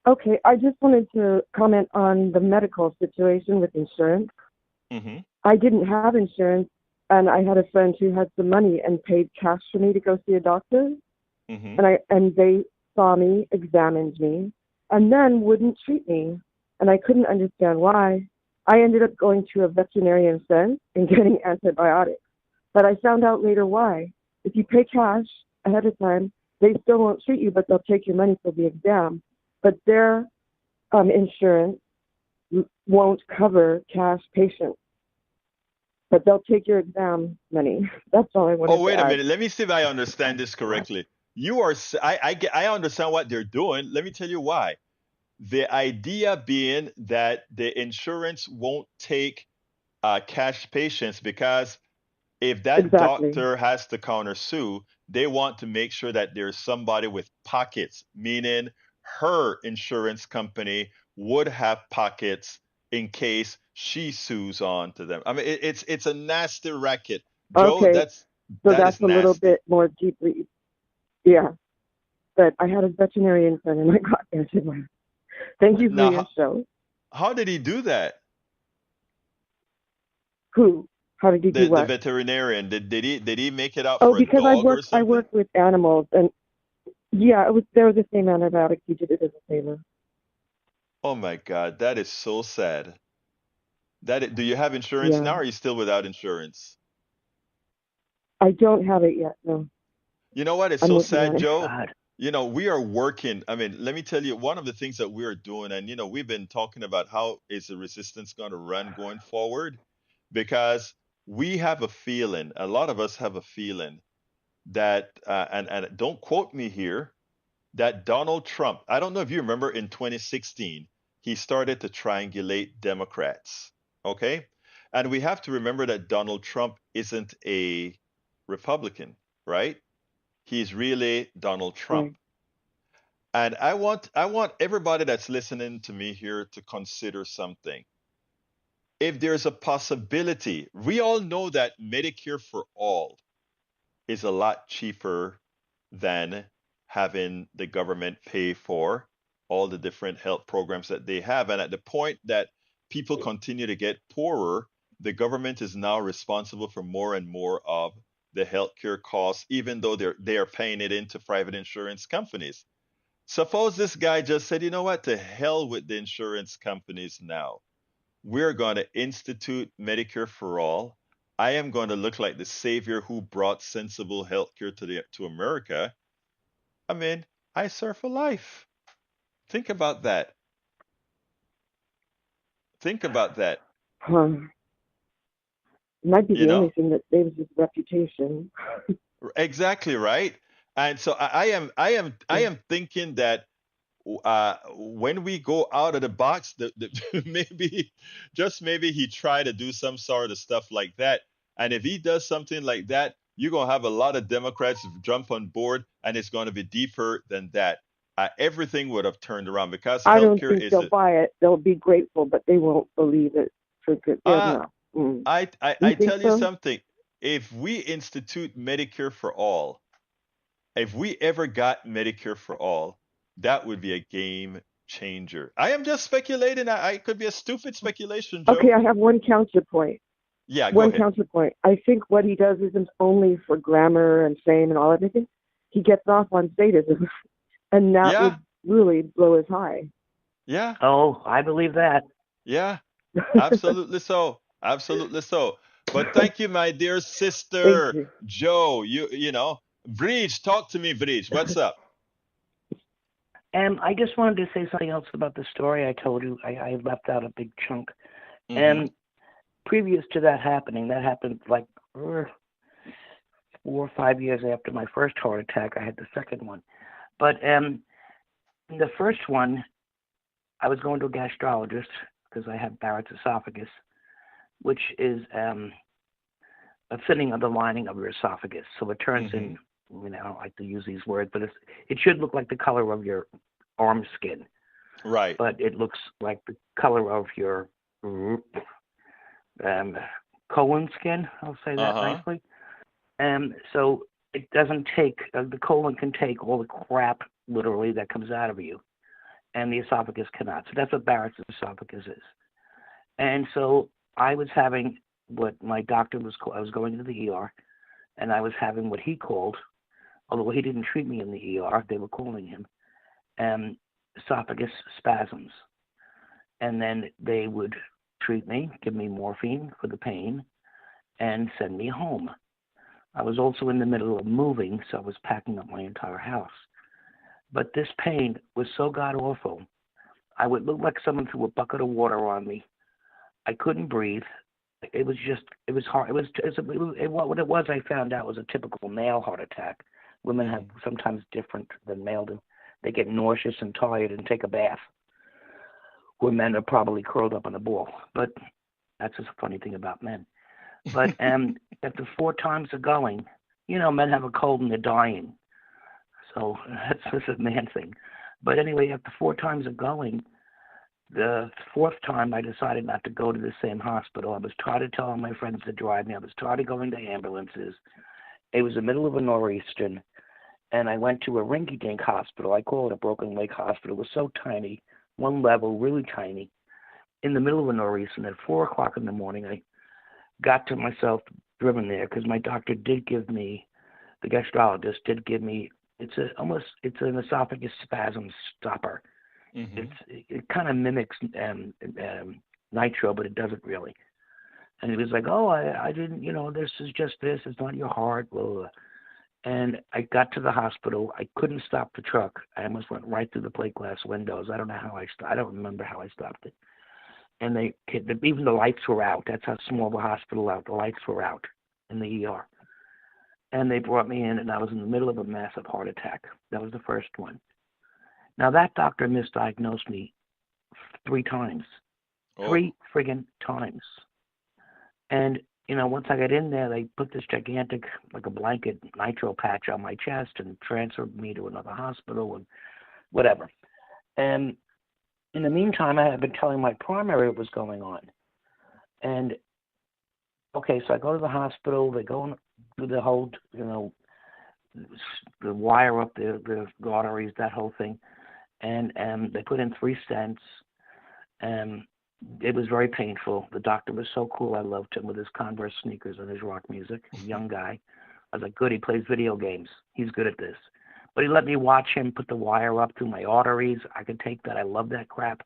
Okay, I just wanted to comment on the medical situation with insurance. Mm-hmm. I didn't have insurance, and I had a friend who had some money and paid cash for me to go see a doctor. Mm-hmm. And they saw me, examined me, and then wouldn't treat me, and I couldn't understand why. I ended up going to a veterinarian friend and getting antibiotics, but I found out later why. If you pay cash ahead of time, they still won't treat you, but they'll take your money for the exam. But their insurance won't cover cash patients, but they'll take your exam money. That's all I wanted Oh, to wait a add. minute. Let me see if I understand this correctly. I understand what they're doing. Let me tell you why. The idea being that the insurance won't take cash patients, because if that Exactly. doctor has to countersue, they want to make sure that there's somebody with pockets, meaning her insurance company would have pockets in case she sues on to them. I mean, it's a nasty racket, Joe. Okay, so That is that's a little nasty. bit more deeply. Yeah, but I had a veterinarian friend and I got antibiotics. Thank you for Now, your show. how did he do that? Who? How did you do The what? veterinarian, did he make it out Oh, for a because dog or I something? work with animals, and yeah, there was the same antibiotics. He did it as a favor. Oh my God, that is so sad. Do you have insurance Yeah, now, or are you still without insurance? I don't have it yet. No, You know what? It's I'm so working sad, on it. Joe. God. We are working. I mean, let me tell you, one of the things that we are doing, and we've been talking about how is the resistance going to run going forward, because we have a feeling, a lot of us have a feeling that, and don't quote me here, that Donald Trump, I don't know if you remember in 2016, he started to triangulate Democrats. Okay? And we have to remember that Donald Trump isn't a Republican, right? He's really Donald Trump. Right. And I want everybody that's listening to me here to consider something. If there's a possibility, we all know that Medicare for all is a lot cheaper than having the government pay for all the different health programs that they have. And at the point that people continue to get poorer, the government is now responsible for more and more of the healthcare costs, even though they are paying it into private insurance companies. Suppose this guy just said, you know what, to hell with the insurance companies now. We're going to institute Medicare for all. I am going to look like the savior who brought sensible healthcare to America. I mean, I serve for life. Think about that. Think about that. Huh. Might be You the only know, thing that saves his reputation. exactly right. And so I Yeah. am thinking that when we go out of the box, maybe, just maybe, he try to do some sort of stuff like that. And if he does something like that, you're gonna have a lot of Democrats jump on board, and it's gonna be deeper than that. Everything would have turned around, because I don't healthcare think is they'll a. buy it. They'll be grateful, but they won't believe it for good. They'll Uh, know. Mm. I You think tell you so? something. If we institute Medicare for all, If we ever got Medicare for all, that would be a game changer. I am just speculating. I could be a stupid speculation, Okay, Joe. I have one counterpoint. Yeah, go One ahead. counterpoint. I think what he does isn't only for glamour and fame and all everything. He gets off on sadism, and that Yeah, would really blow his high. yeah, Oh, I believe that. yeah. Absolutely so. Absolutely so. But thank you, my dear Thank sister you. Joe. Vreej, talk to me, Vreej. What's up? And I just wanted to say something else about the story I told you. I left out a big chunk. Mm-hmm. And previous to that happened like 4 or 5 years after my first heart attack. I had the second one. But the first one, I was going to a gastrologist because I have Barrett's esophagus, which is a thinning of the lining of your esophagus. So it turns Mm-hmm. in, I don't like to use these words, but it should look like the color of your arm skin, Right. but it looks like the color of your colon skin. I'll say that Uh-huh. nicely. So it doesn't take, the colon can take all the crap literally that comes out of you, and the esophagus cannot. So that's what Barrett's esophagus is. And so I was having what my doctor was, I was going to the ER, and I was having what he called, although he didn't treat me in the ER, they were calling him, esophagus spasms. And then they would treat me, give me morphine for the pain, and send me home. I was also in the middle of moving, so I was packing up my entire house. But this pain was so god awful. I would look like someone threw a bucket of water on me. I couldn't breathe. It was hard. What it was, I found out, was a typical male heart attack. Women have sometimes different than male do. They get nauseous and tired and take a bath, where men are probably curled up on a ball. But that's just a funny thing about men. But after 4 times of going, men have a cold and they're dying. So that's just a man thing. But anyway, after 4 times of going, the 4th time I decided not to go to the same hospital. I was tired of telling my friends to drive me. I was tired of going to ambulances. It was the middle of a nor'easter, and I went to a rinky-dink hospital. I call it a Broken Lake Hospital. It was so tiny, one level, really tiny, in the middle of a nor'easter. And at 4 o'clock in the morning, I got to myself driven there because my doctor did give me, the gastrologist did give me, it's an esophagus spasm stopper. Mm-hmm. It kind of mimics nitro, but it doesn't really. And he was like, "Oh, I didn't, this is just this. It's not your heart." Blah, blah, blah. And I got to the hospital. I couldn't stop the truck. I almost went right through the plate glass windows. I don't know how I don't remember how I stopped it. And even the lights were out. That's how small the hospital was. The lights were out in the ER. And they brought me in, and I was in the middle of a massive heart attack. That was the first one. Now, that doctor misdiagnosed me 3 times. Oh. 3 friggin' times. And, once I got in there, they put this gigantic, like a blanket, nitro patch on my chest and transferred me to another hospital and whatever. And in the meantime, I had been telling my primary what was going on. And, okay, so I go to the hospital. They go through the whole, the wire up the arteries, that whole thing. And they put in 3 stents. And it was very painful. The doctor was so cool. I loved him with his Converse sneakers and his rock music. A young guy. I was like, good, he plays video games. He's good at this. But he let me watch him put the wire up through my arteries. I could take that. I love that crap.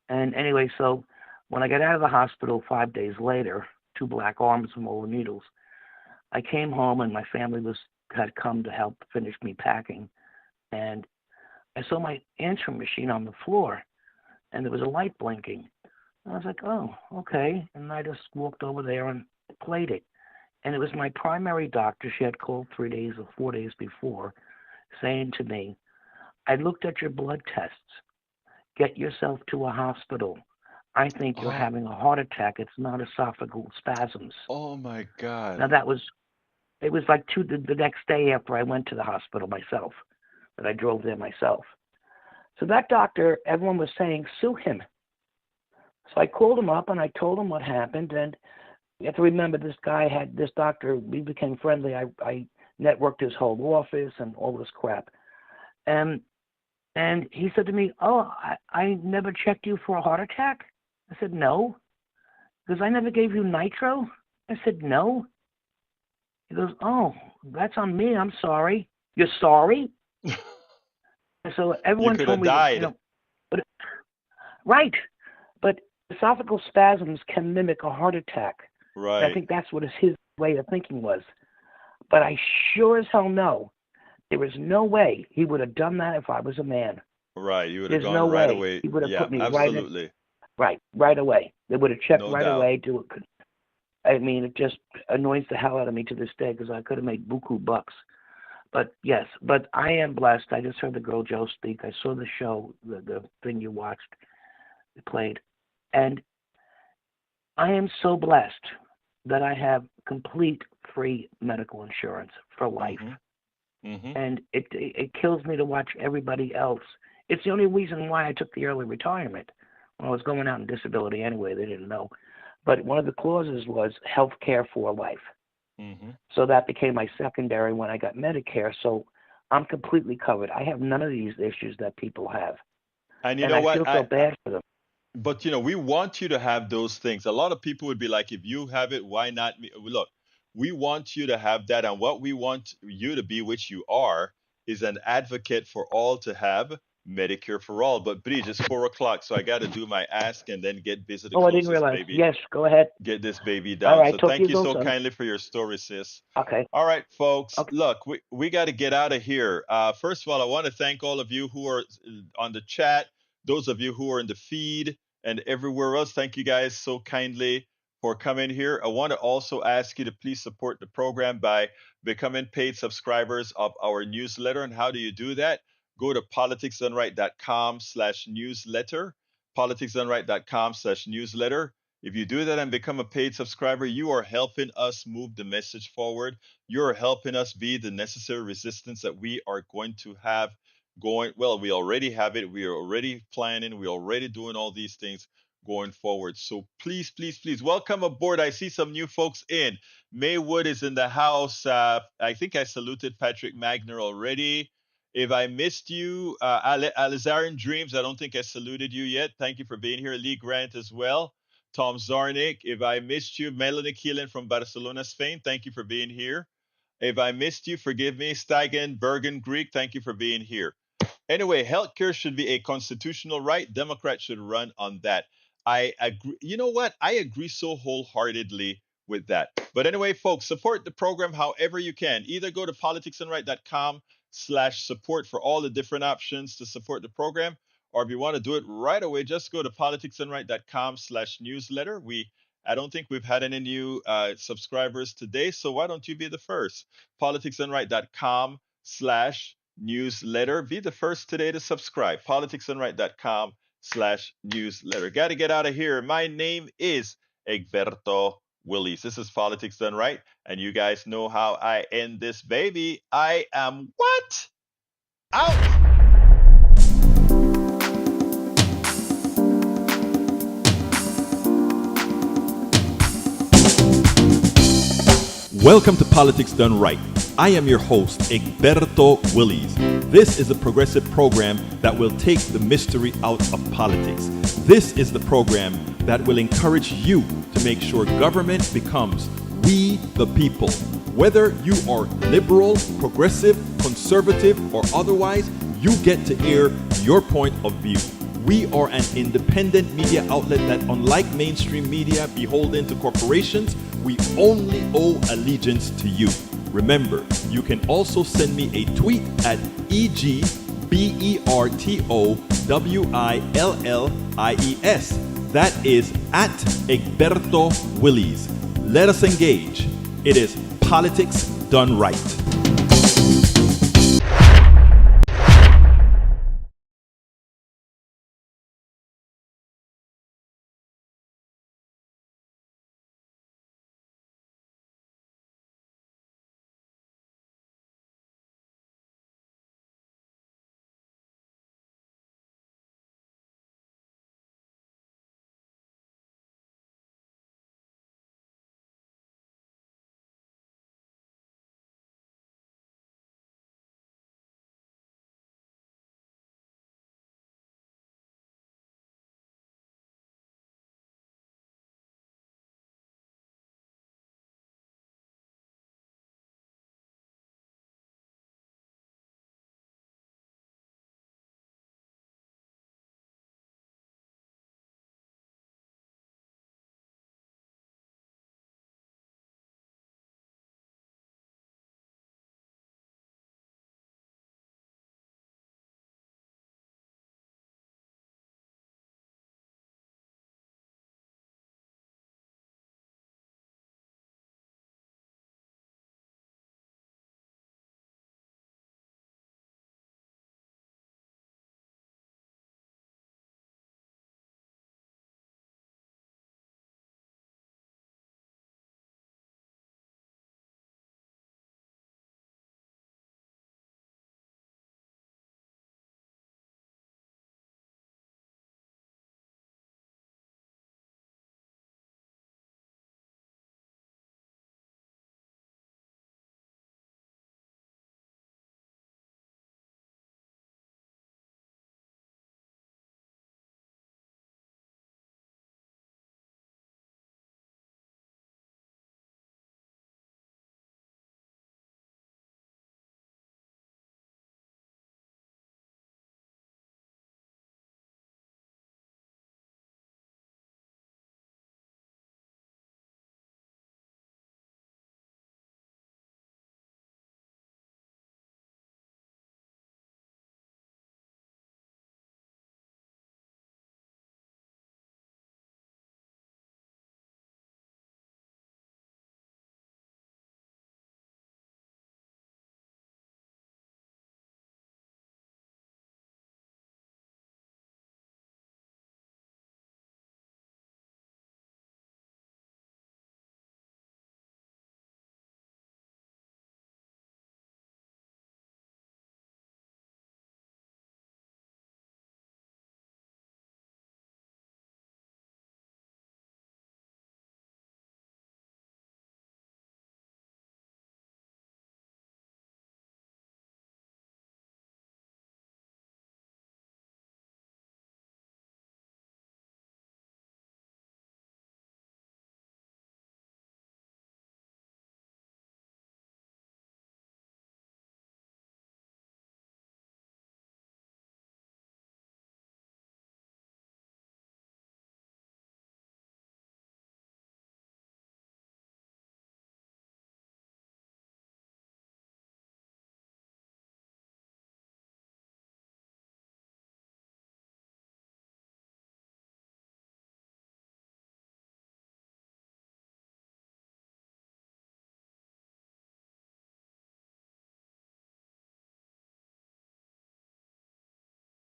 And anyway, so when I got out of the hospital 5 days later, 2 black arms from all the needles, I came home and my family had come to help finish me packing. And I saw my answering machine on the floor, and there was a light blinking. I was like, oh, okay. And I just walked over there and played it. And it was my primary doctor. She had called 3 days or 4 days before, saying to me, I looked at your blood tests. Get yourself to a hospital. I think you're having a heart attack. It's not esophageal spasms. Oh my God. Now it was like the next day after I went to the hospital myself, that I drove there myself. So that doctor, everyone was saying, sue him. So I called him up and I told him what happened. And you have to remember, this doctor, we became friendly. I networked his whole office and all this crap. And he said to me, "Oh, I never checked you for a heart attack." I said, "No." He goes, "I never gave you nitro." I said, "No." He goes, "Oh, that's on me. I'm sorry." "You're sorry?" And so everyone You could told have me, died. that, right. But esophageal spasms can mimic a heart attack. Right. And I think that's what his way of thinking was. But I sure as hell know there was no way he would have done that if I was a man. Right. You would have There's gone no right way. away. He would have Yeah, put me absolutely. right away. They would have checked No right doubt. away. I mean, it just annoys the hell out of me to this day because I could have made buku bucks. But yes, but I am blessed. I just heard the girl Joe speak. I saw the show, the thing you watched, it played. And I am so blessed that I have complete free medical insurance for life. Mm-hmm. And it kills me to watch everybody else. It's the only reason why I took the early retirement. When I was going out in disability anyway, they didn't know. But one of the clauses was health care for life. Mm-hmm. So that became my secondary when I got Medicare. So I'm completely covered. I have none of these issues that people have. And you and know I what? feel so bad for them. But we want you to have those things. A lot of people would be like, if you have it, why not me? Look, we want you to have that. And what we want you to be, which you are, is an advocate for all to have Medicare for all. But Bridge, it's 4 o'clock, so I got to do my ask and then get busy to Oh, I close didn't this realize. baby. Yes, go ahead. Get this baby All down. right, So talk to thank you you so soon. kindly for your story, sis. Okay. All right, folks. Okay. Look, we got to get out of here. First of all, I want to thank all of you who are on the chat, those of you who are in the feed and everywhere else. Thank you guys so kindly for coming here. I want to also ask you to please support the program by becoming paid subscribers of our newsletter. And how do you do that? Go to politicsdoneright.com/newsletter, politicsdoneright.com/newsletter. If you do that and become a paid subscriber, you are helping us move the message forward. You're helping us be the necessary resistance that we are going to have going. Well, we already have it. We are already planning. We're already doing all these things going forward. So please, please, please welcome aboard. I see some new folks in. Maywood is in the house. I think I saluted Patrick Magner already. If I missed you, Alizarian Dreams, I don't think I saluted you yet. Thank you for being here. Lee Grant as well. Tom Zarnik, if I missed you, Melanie Keelan from Barcelona, Spain, thank you for being here. If I missed you, forgive me. Steigen Bergen Greek, thank you for being here. Anyway, healthcare should be a constitutional right. Democrats should run on that. I agree. You know what? I agree so wholeheartedly with that. But anyway, folks, support the program however you can. Either go to politicsandright.com/support for all the different options to support the program, or if you want to do it right away, just go to politicsandright.com/newsletter. I don't think we've had any new subscribers today, so why don't you be the first? politicsandright.com/newsletter. Be the first today to subscribe. politicsandright.com/newsletter. Got to get out of here. My name is Egberto Willies. This is Politics Done Right, and you guys know how I end this baby. I am what? Out! Welcome to Politics Done Right. I am your host, Egberto Willies. This is a progressive program that will take the mystery out of politics. This is the program that will encourage you to make sure government becomes we the people. Whether you are liberal, progressive, conservative, or otherwise, you get to air your point of view. We are an independent media outlet that, unlike mainstream media beholden to corporations, we only owe allegiance to you. Remember, you can also send me a tweet at EGBERTOWILLIES. That is at Egberto Willies. Let us engage. It is Politics Done Right.